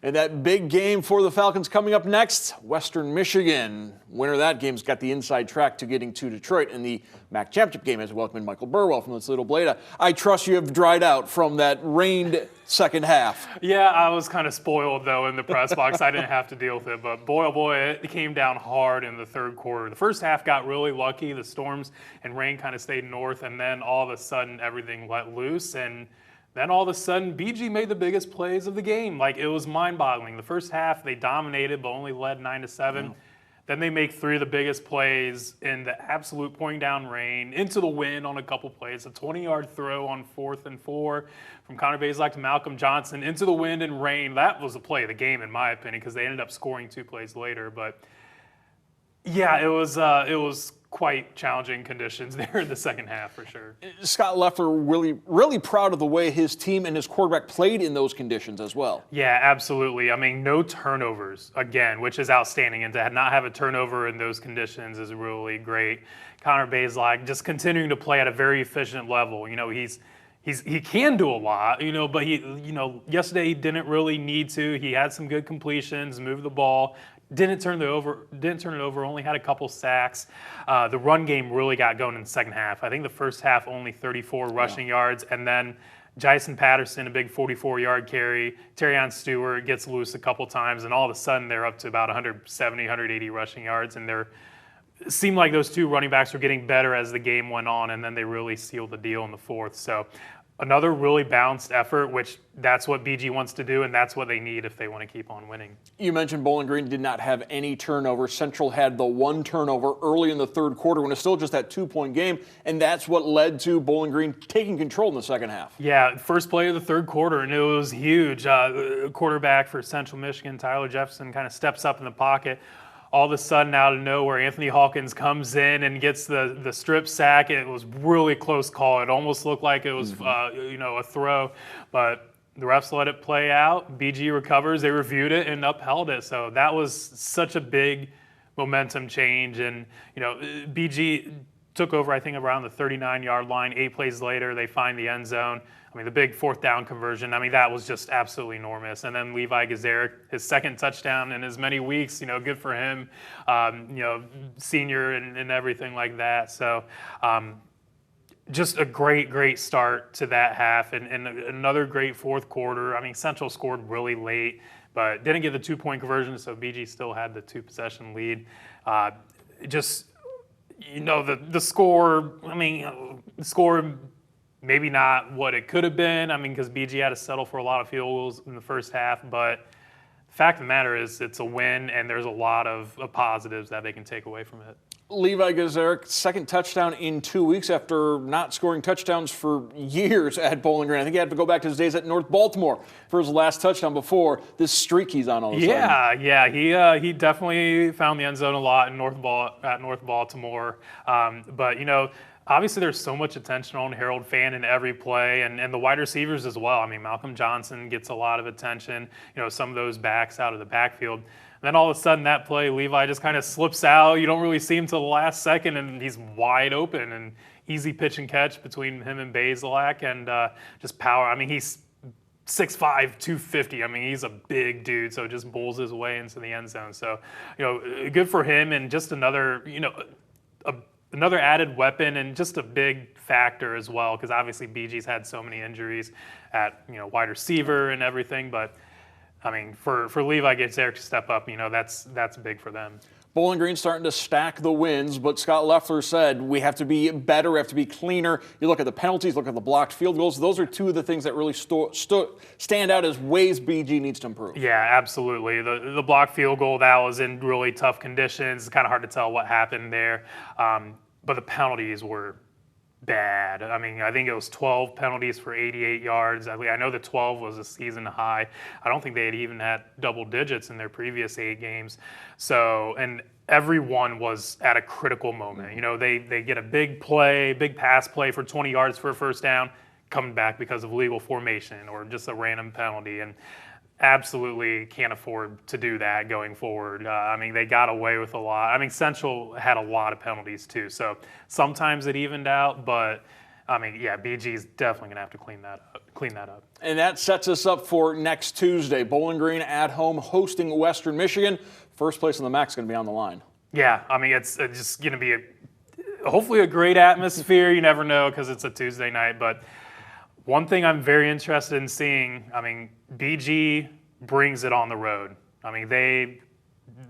And that big game for the Falcons coming up next, Western Michigan. Winner of that game's got the inside track to getting to Detroit in the MAC championship game as welcoming Michael Burwell from the Toledo Blade. I trust you have dried out from that rained second half. Yeah, I was kind of spoiled, though, in the press box. I didn't have to deal with it. But boy, oh boy, it came down hard in the third quarter. The first half got really lucky. The storms and rain kind of stayed north, and then all of a sudden everything let loose. And then all of a sudden, BG made the biggest plays of the game. Like, it was mind-boggling. The first half, they dominated, but only led 9-7. Then they make three of the biggest plays in the absolute pouring down rain, into the wind on a couple plays. A 20-yard throw on 4th and 4 from Connor Bazelak to Malcolm Johnson into the wind and rain. That was the play of the game, in my opinion, because they ended up scoring 2 plays later. But yeah, it was quite challenging conditions there in the second half for sure. Scott Leffler really proud of the way his team and his quarterback played in those conditions as well. Yeah, absolutely. I mean, no turnovers again, which is outstanding, and to not have a turnover in those conditions is really great. Connor Bazelak just continuing to play at a very efficient level. You know, he can do a lot, but yesterday he didn't really need to. He had some good completions, moved the ball. Didn't turn it over, only had a couple sacks. The run game really got going in the second half. I think the first half only 34 rushing yards, and then Jason Patterson, a big 44-yard carry. Terrion Stewart gets loose a couple times, and all of a sudden they're up to about 170, 180 rushing yards, and it seemed like those two running backs were getting better as the game went on, and then they really sealed the deal in the fourth. So another really balanced effort, which that's what BG wants to do, and that's what they need if they want to keep on winning. You mentioned Bowling Green did not have any turnovers. Central had the one turnover early in the third quarter when it's still just that 2-point game, and that's what led to Bowling Green taking control in the second half. Yeah, first play of the third quarter, and it was huge. Quarterback for Central Michigan, Tyler Jefferson, kind of steps up in the pocket. All of a sudden, out of nowhere, Anthony Hawkins comes in and gets the strip sack. It was really close call. It almost looked like it was a throw, but the refs let it play out. BG recovers. They reviewed it and upheld it. So that was such a big momentum change. And BG took over, I think, around the 39-yard line. 8 plays later, they find the end zone. I mean, the big 4th down conversion, I mean, that was just absolutely enormous. And then Levi Gazaric, his second touchdown in as many weeks, good for him, senior and everything like that. So just a great start to that half and another great fourth quarter. I mean, Central scored really late, but didn't get the 2-point conversion, so BG still had the 2-possession lead. The score, the score maybe not what it could have been. Because BG had to settle for a lot of field goals in the first half. But the fact of the matter is it's a win, and there's a lot of positives that they can take away from it. Levi Gazaric, second touchdown in 2 weeks after not scoring touchdowns for years at Bowling Green. I think he had to go back to his days at North Baltimore for his last touchdown before this streak he's on all of a sudden. Yeah, he definitely found the end zone a lot in North Baltimore. But obviously, there's so much attention on Harold Fan in every play, and the wide receivers as well. Malcolm Johnson gets a lot of attention, some of those backs out of the backfield. And then all of a sudden, that play, Levi just kind of slips out. You don't really see him till the last second, and he's wide open and easy pitch and catch between him and Bazelak, and just power. He's 6'5", 250. He's a big dude, so just bowls his way into the end zone. So, good for him, and just another, another added weapon and just a big factor as well, because obviously BG's had so many injuries at wide receiver and everything. But for Levi Gazaric to step up, that's big for them. Bowling Green's starting to stack the wins, but Scott Leffler said we have to be better, we have to be cleaner. You look at the penalties, look at the blocked field goals. Those are two of the things that really stand out as ways BG needs to improve. Yeah, absolutely. The blocked field goal, that was in really tough conditions. It's kind of hard to tell what happened there. But the penalties were bad. I think it was 12 penalties for 88 yards. I know the 12 was a season high. I don't think they had even had double digits in their previous 8 games. So, and everyone was at a critical moment. They get a big pass play for 20 yards for a first down, coming back because of legal formation or just a random penalty. And absolutely can't afford to do that going forward. They got away with a lot. Central had a lot of penalties too, so sometimes it evened out, but I mean, yeah, BG is definitely going to have to clean that up. And that sets us up for next Tuesday. Bowling Green at home hosting Western Michigan. First place in the MAC is going to be on the line. Yeah, I mean, it's just going to be hopefully a great atmosphere. You never know because it's a Tuesday night. But one thing I'm very interested in seeing, I mean, BG brings it on the road. I mean,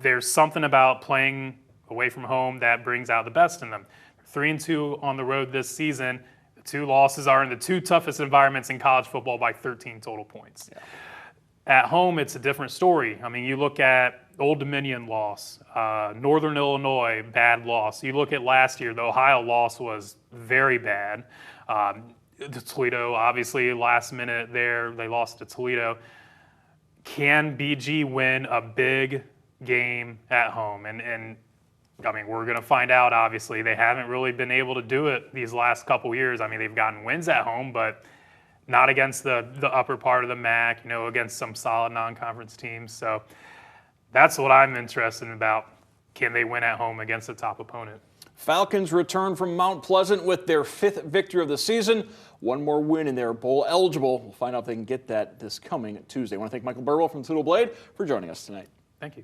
there's something about playing away from home that brings out the best in them. 3-2 on the road this season. The 2 losses are in the 2 toughest environments in college football by 13 total points. Yeah. At home, it's a different story. I mean, you look at Old Dominion loss, Northern Illinois, bad loss. You look at last year, the Ohio loss was very bad. Toledo, obviously, last minute there, they lost to Toledo. Can BG win a big game at home? And I mean, we're going to find out, obviously. They haven't really been able to do it these last couple years. I mean, they've gotten wins at home, but not against the upper part of the MAC, against some solid non-conference teams. So that's what I'm interested about. Can they win at home against a top opponent? Falcons return from Mount Pleasant with their 5th victory of the season. One more win and they're bowl eligible. We'll find out if they can get that this coming Tuesday. I want to thank Michael Burwell from the Little Blade for joining us tonight. Thank you.